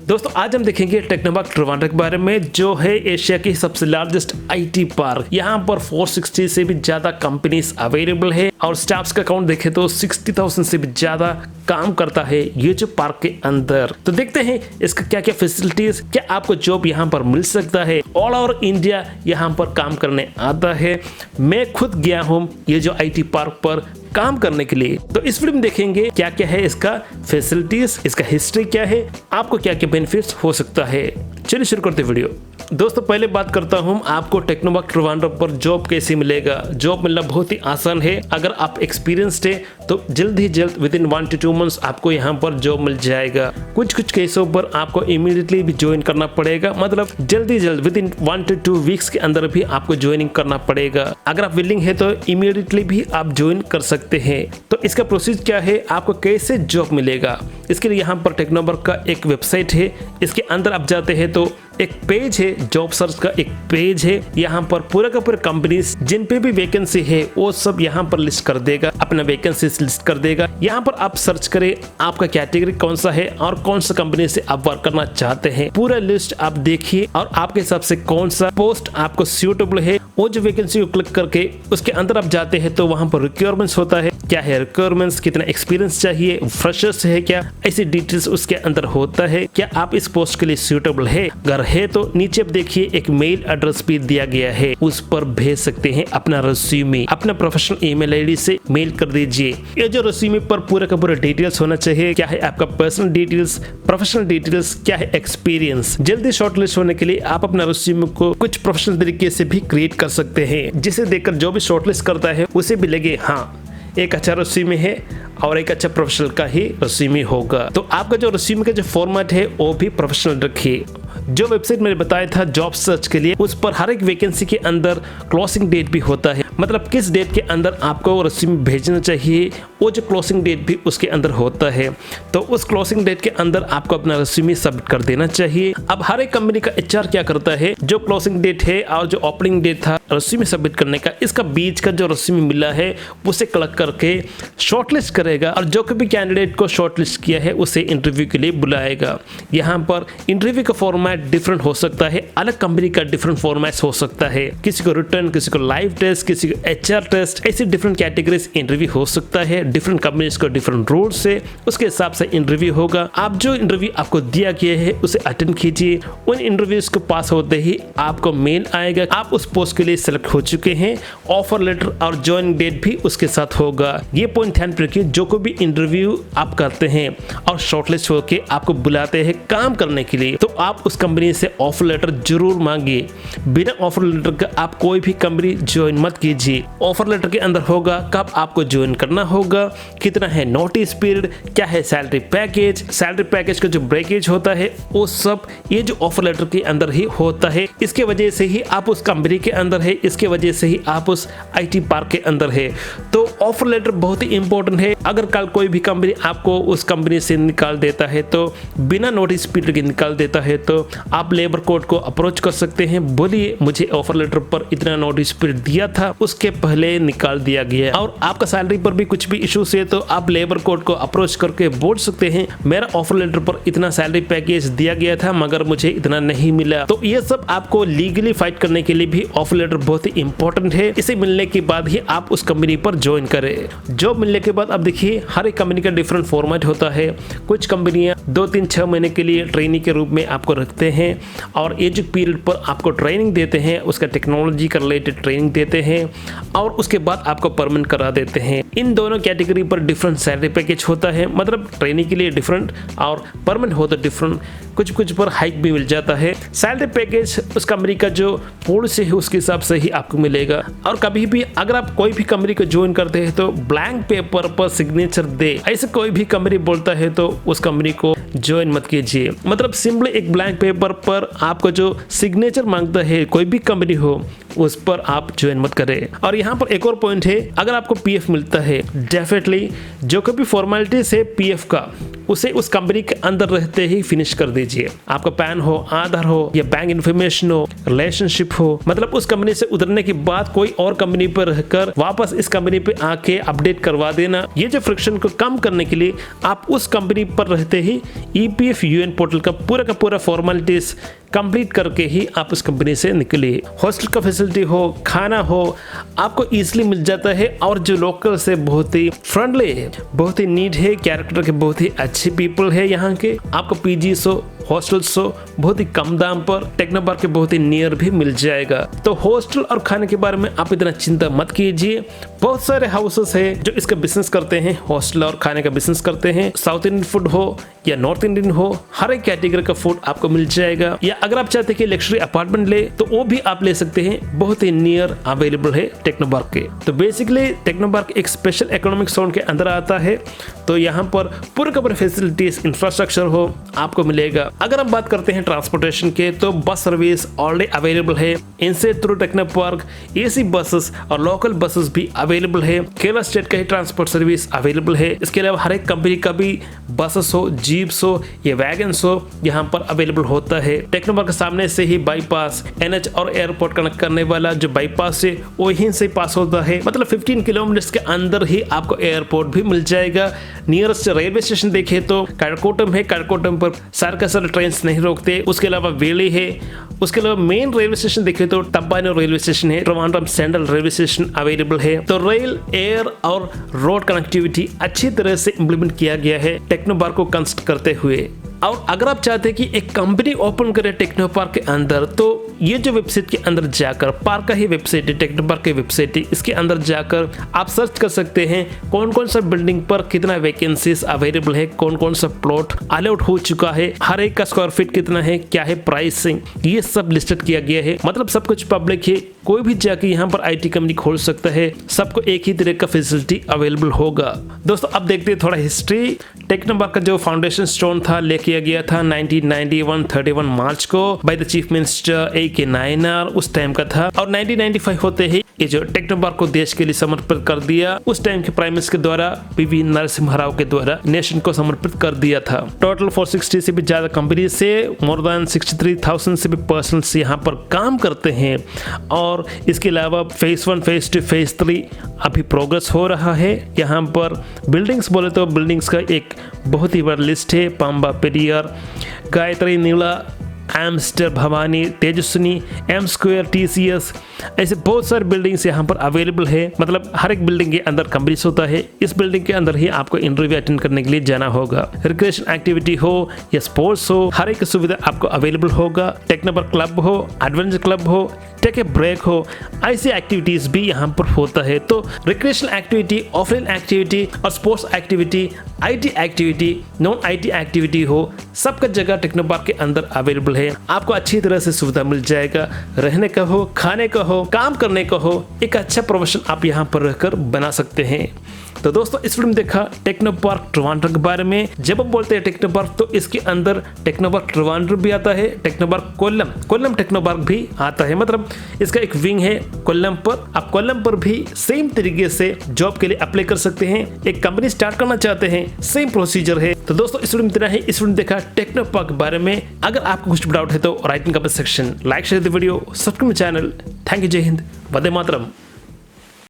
दोस्तों आज हम देखेंगे टेक्नोपार्क ट्रिवांड्रम के बारे में, जो है एशिया की सबसे लार्जेस्ट आईटी पार्क। यहाँ पर 460 से भी ज्यादा कंपनीज अवेलेबल है और स्टाफ्स का काउंट देखें तो 60,000 से भी ज्यादा काम करता है ये जो पार्क के अंदर। तो देखते हैं इसका क्या क्या फैसिलिटीज, क्या आपको जॉब यहाँ पर मिल सकता है। ऑल ओवर इंडिया यहाँ पर काम करने आता है। मैं खुद गया हूँ ये जो आईटी पार्क पर काम करने के लिए। तो इस वीडियो में देखेंगे क्या क्या है इसका फैसिलिटीज, इसका हिस्ट्री क्या है, आपको क्या क्या बेनिफिट्स हो सकता है। चलिए शुरू करते हैं वीडियो। दोस्तों पहले बात करता हूं आपको टेक्नोपार्क ट्रिवांड्रम पर जॉब कैसे मिलेगा। जॉब मिलना बहुत ही आसान है। अगर आप एक्सपीरियंस्ड है तो जल्द ही जल्द विद इन 1 to 2 months आपको यहां पर जॉब मिल जाएगा। कुछ केसों पर आपको इमीडिएटली भी ज्वाइन करना पड़ेगा, मतलब जल्दी जल्द विद इन 1 to 2 weeks के अंदर भी आपको ज्वाइनिंग करना पड़ेगा। अगर आप विलिंग है तो इमीडिएटली भी आप ज्वाइन कर सकते हैं। तो इसका प्रोसेस क्या है, आपको कैसे जॉब मिलेगा, इसके लिए यहाँ पर टेक्नोपार्क का एक वेबसाइट है। इसके अंदर आप जाते हैं तो एक पेज है, जॉब सर्च का एक पेज है। यहाँ पर पूरा का पूरा कंपनीज जिन पे भी वैकेंसी है वो सब यहाँ पर लिस्ट कर देगा, अपना वैकेंसी लिस्ट कर देगा। यहाँ पर आप सर्च करें आपका कैटेगरी कौन सा है और कौन सा कंपनी से आप वर्क करना चाहते हैं। पूरा लिस्ट आप देखिए और आपके हिसाब से कौन सा पोस्ट आपको सूटेबल है, वो जो वैकेंसी को क्लिक करके उसके अंदर आप जाते हैं तो वहाँ पर रिक्वायरमेंट्स होता है, क्या है रिक्वायरमेंट्स, कितना एक्सपीरियंस चाहिए, फ्रेशर्स है क्या, ऐसी डिटेल्स उसके अंदर होता है। क्या आप इस पोस्ट के लिए सूटेबल है, अगर है तो नीचे आप देखिए एक मेल एड्रेस भी दिया गया है, उस पर भेज सकते हैं अपना रिज्यूमे। अपना प्रोफेशनल ईमेल आईडी से मेल कर दीजिए। ये जो रिज्यूमे पर पूरा का पूरा डिटेल्स होना चाहिए, क्या है आपका पर्सनल डिटेल्स, प्रोफेशनल डिटेल्स, क्या है एक्सपीरियंस। जल्दी शॉर्टलिस्ट होने के लिए आप अपना रिज्यूमे को कुछ प्रोफेशनल तरीके से भी क्रिएट कर सकते हैं, जिसे देखकर जो भी शॉर्टलिस्ट करता है उसे भी लगे हाँ एक अच्छा रिज्यूमे है और एक अच्छा प्रोफेशनल का ही रिज्यूमे होगा। तो आपका जो रिज्यूमे का जो फॉर्मेट है वो भी प्रोफेशनल रखिए। जो वेबसाइट मैंने बताया था जॉब सर्च के लिए, उस पर हर एक वैकेंसी के अंदर क्लोजिंग डेट भी होता है, मतलब किस डेट के अंदर आपको रिज्यूमे भेजना चाहिए, वो जो क्लोजिंग डेट भी उसके अंदर होता है। तो उस क्लोजिंग डेट के अंदर आपको अपना रिज्यूमे सबमिट कर देना चाहिए। अब हर एक कंपनी का एचआर क्या करता है, जो क्लोजिंग डेट है और जो ओपनिंग डेट था रिज्यूमे सबमिट करने का, इसका बीच का जो रिज्यूमे मिला है उसे कलेक्ट करके शॉर्टलिस्ट करेगा और जो भी कैंडिडेट को शॉर्टलिस्ट किया है उसे इंटरव्यू के लिए बुलाएगा। यहाँ पर इंटरव्यू का फॉर्मेट डिफरेंट हो सकता है, अलग कंपनी का डिफरेंट फॉर्मेट हो सकता है, किसी को रिटर्न, किसी को लाइव टेस्ट, किसी को एचआर टेस्ट, ऐसी डिफरेंट कैटेगरीज इंटरव्यू हो सकता है। डिफरेंट कंपनीज को डिफरेंट रूल्स है, उसके हिसाब से इंटरव्यू होगा। आप जो इंटरव्यू आपको दिया गया है उसे अटेंड कीजिए। उन इंटरव्यूज को पास होते ही आपको मेल आएगा, आप उस पोस्ट के लिए सिलेक्ट हो चुके हैं। ऑफर लेटर और ज्वाइनिंग डेट भी उसके साथ होगा। ये पॉइंट ध्यान रखिए, जो कोई भी इंटरव्यू आप करते हैं और शॉर्टलिस्ट होके आपको बुलाते हैं काम करने के लिए, तो आप उस कंपनी से ऑफर लेटर जरूर मांगिए। बिना ऑफर लेटर का आप कोई भी कंपनी ज्वाइन मत कीजिए। ऑफर लेटर के अंदर होगा कब आपको ज्वाइन करना होगा, कितना है नोटिस पीरियड, क्या है सैलरी पैकेज का जो ब्रेकेज होता है वो सब ये जो ऑफर लेटर के अंदर ही होता है। इसके वजह से ही आप उस कंपनी के अंदर है, इसके वजह से ही आप उस आईटी पार्क के अंदर है। तो ऑफर लेटर बहुत ही इंपॉर्टेंट है। अगर कल कोई भी कंपनी आपको उस कंपनी से निकाल देता है, तो बिना नोटिस पीरियड के निकाल देता है, तो आप लेबर कोर्ट को अप्रोच कर सकते हैं, बोलिए मुझे ऑफर लेटर पर इतना नोटिस पीरियड दिया था, उसके पहले निकाल दिया गया। और आपका सैलरी पर भी कुछ भी इश्यूज है तो आप लेबर कोर्ट को अप्रोच करके बोल सकते हैं मेरा ऑफर लेटर पर इतना सैलरी पैकेज दिया गया था मगर मुझे इतना नहीं मिला। तो ये सब आपको लीगली फाइट करने के लिए भी ऑफर लेटर बहुत ही इंपॉर्टेंट है। इसे मिलने के बाद ही आप उस कंपनी पर ज्वाइन करें। जॉब मिलने के बाद अब देखिए हर एक कंपनी का डिफरेंट फॉर्मेट होता है। कुछ कंपनियां 2, 3, 6 महीने के लिए ट्रेनिंग के रूप में आपको रखते हैं और एज पीरियड पर आपको ट्रेनिंग देते हैं, उसका टेक्नोलॉजी का रिलेटेड ट्रेनिंग देते हैं और उसके बाद आपको परमानेंट करा देते हैं। इन दोनों कैटेगरी पर डिफरेंट सैलरी पैकेज होता है, मतलब ट्रेनिंग के लिए डिफरेंट और परमानेंट होता है डिफरेंट। कुछ पर हाइक भी मिल जाता है। सैलरी पैकेज उस कंपनी का जो पॉलिसी है उसके हिसाब से ही आपको मिलेगा। और कभी भी अगर आप कोई भी कंपनी को ज्वाइन करते हैं तो ब्लैंक पेपर पर सिग्नेचर दे, ऐसे कोई भी कंपनी बोलता है तो उस कंपनी को ज्वाइन मत कीजिए। मतलब सिंपली एक ब्लैंक पेपर पर आपको जो सिग्नेचर मांगता है कोई भी कंपनी हो उस पर आप ज्वाइन मत करें। है। और यहाँ पर एक और पॉइंट है, अगर आपको पीएफ मिलता है डेफिनेटली जो कभी फॉर्मेलिटीज है पीएफ का उसे उस कंपनी के अंदर रहते ही फिनिश कर दीजिए। आपका पैन हो, आधार हो या बैंक इन्फॉर्मेशन हो, रिलेशनशिप हो, मतलब उस कंपनी से उतरने के बाद कोई और कंपनी पर रहकर वापस इस कंपनी पे आके अपडेट करवा देना। ये जो फ्रिक्शन को कम करने के लिए आप उस कंपनी पर रहते ही ईपीएफ यूएन पोर्टल का पूरा फॉर्मेलिटीज कंप्लीट करके ही आप उस कंपनी से निकलिए। हॉस्टल का फैसिलिटी हो, खाना हो, आपको इजीली मिल जाता है। और जो लोकल से बहुत ही फ्रेंडली है, बहुत ही नीट है, कैरेक्टर के बहुत ही अच्छे पीपल है यहाँ के। आपको पीजीस हो, हॉस्टल्स हो, बहुत ही कम दाम पर टेक्नो पार्क के बहुत ही नियर भी मिल जाएगा। तो हॉस्टल और खाने के बारे में आप इतना चिंता मत कीजिए। बहुत सारे हाउसेस है जो इसका बिजनेस करते हैं, हॉस्टल और खाने का बिजनेस करते हैं। साउथ इंडियन फूड हो या नॉर्थ इंडियन हो, हर एक कैटेगरी का फूड आपको मिल जाएगा। या अगर आप चाहते हैं कि लग्जरी अपार्टमेंट ले तो वो भी आप ले सकते हैं, बहुत ही नियर अवेलेबल है टेक्नो पार्क के। तो बेसिकली टेक्नो पार्क एक स्पेशल इकोनॉमिक जोन के अंदर आता है। तो यहाँ पर पूरे का पूरे फैसिलिटीज इंफ्रास्ट्रक्चर हो आपको मिलेगा। अगर हम बात करते हैं ट्रांसपोर्टेशन के तो बस सर्विस ऑलरेडी अवेलेबल है। इनसे through Technopark AC buses और लोकल बसेस भी अवेलेबल है। केरला स्टेट का ही ट्रांसपोर्ट सर्विस अवेलेबल है। इसके अलावा हर एक कंपनी का भी बसेस हो, जीप्स हो या वैगन्स हो यहाँ पर अवेलेबल होता है। टेक्नो पार्क के सामने से ही बाईपास, एनएच और एयरपोर्ट कनेक्ट करने वाला जो बाईपास है वहीं से पास होता है। मतलब 15 किलोमीटर के अंदर ही आपको एयरपोर्ट भी मिल जाएगा। नियरेस्ट रेलवे स्टेशन देखे तो कड़कोटम है, कड़कोटम पर सारे ट्रेन नहीं रोकते। उसके अलावा वेली है। उसके अलावा मेन रेलवे स्टेशन देखे तो तंबानी रेलवे स्टेशन है। Trivandrum central railway station available है। तो रेल, एयर और रोड कनेक्टिविटी अच्छी तरह से इंप्लीमेंट किया गया है टेक्नो पार्क को कंस्ट्रक्ट करते हुए। और अगर आप चाहते हैं कि एक कंपनी ओपन करे टेक्नो पार्क के अंदर तो ये जो वेबसाइट के अंदर जाकर, पार्क का ही वेबसाइट है, टेक्नो पार्क की वेबसाइट है, इसके अंदर जाकर आप सर्च कर सकते हैं कौन कौन सा बिल्डिंग पर कितना वैकेंसीज अवेलेबल है, कौन कौन सा प्लॉट अलॉट हो चुका है, हर एक का स्क्वायर फीट कितना है, क्या है प्राइसिंग, ये सब लिस्टेड किया गया है। मतलब सब कुछ पब्लिक है, कोई भी जाके यहाँ पर आईटी कंपनी खोल सकता है। सबको एक ही तरह का फैसिलिटी अवेलेबल होगा। दोस्तों अब देखते हैं थोड़ा हिस्ट्री। टेक्नो पार्क का जो फाउंडेशन स्टोन था ले किया गया था 1991 31 मार्च को by the chief minister A.K. Nayanar, उस टाइम का था। और 1995 होते ही ये जो टेक्नो पार्क को देश के लिए समर्पित कर दिया, उस टाइम के प्राइम मिनिस्टर के द्वारा पीवी नरसिम्हा राव के द्वारा नेशन को समर्पित कर दिया था। टोटल 460 से भी ज्यादा कंपनी से मोर देन 63,000 से भी पर्सन्स यहाँ पर काम करते हैं। और इसके अलावा फेज 1, फेज 2, फेज 3 अभी प्रोग्रेस हो रहा है। यहाँ पर बिल्डिंग्स बोले तो बिल्डिंग्स का एक बहुत ही बड़ा लिस्ट है। पांबा पेरियार, गायत्री नीला, एम्स्टर Bhavani, Tejaswini, M square, TCS, ऐसे बहुत सारे बिल्डिंग्स यहाँ पर अवेलेबल है। मतलब हर एक बिल्डिंग के अंदर कंपनीज होता है। इस बिल्डिंग के अंदर ही आपको इंटरव्यू अटेंड करने के लिए जाना होगा। रिक्रिएशन एक्टिविटी हो या स्पोर्ट्स हो, हर एक सुविधा आपको अवेलेबल होगा। टेक्नो पार्क क्लब हो, एडवेंचर क्लब हो, टेक ए ब्रेक हो, ऐसी एक्टिविटीज भी यहाँ पर होता है। तो रिक्रिएशनल एक्टिविटी, ऑफलाइन एक्टिविटी और sports activity, IT activity, non IT activity हो, सबका जगह टेक्नो पार्क के अंदर अवेलेबल है। आपको अच्छी तरह से सुविधा मिल जाएगा। रहने का हो, खाने का हो, काम करने का हो, एक अच्छा प्रोफेशन आप यहाँ पर रहकर बना सकते हैं। तो दोस्तों इस वीडियो में देखा टेक्नो पार्क ट्रिवांड्रम के बारे में। जब हम बोलते हैं टेक्नो पार्क तो इसके अंदर टेक्नो पार्क ट्रिवांड्रम भी आता है, Technopark Kollam Technopark भी आता है। मतलब इसका एक विंग है कोल्लम पर। आप कोल्लम पर भी सेम तरीके से जॉब के लिए अप्लाई कर सकते हैं। एक कंपनी स्टार्ट करना चाहते हैं, सेम प्रोसीजर है। तो दोस्तों इस वीडियो में इतना ही। इस वीडियो में देखा टेक्नो पार्क के बारे में। अगर आपको कुछ डाउट है तो right in comment section, like share the video, subscribe channel. Thank you, जय हिंद, वंदे मातरम।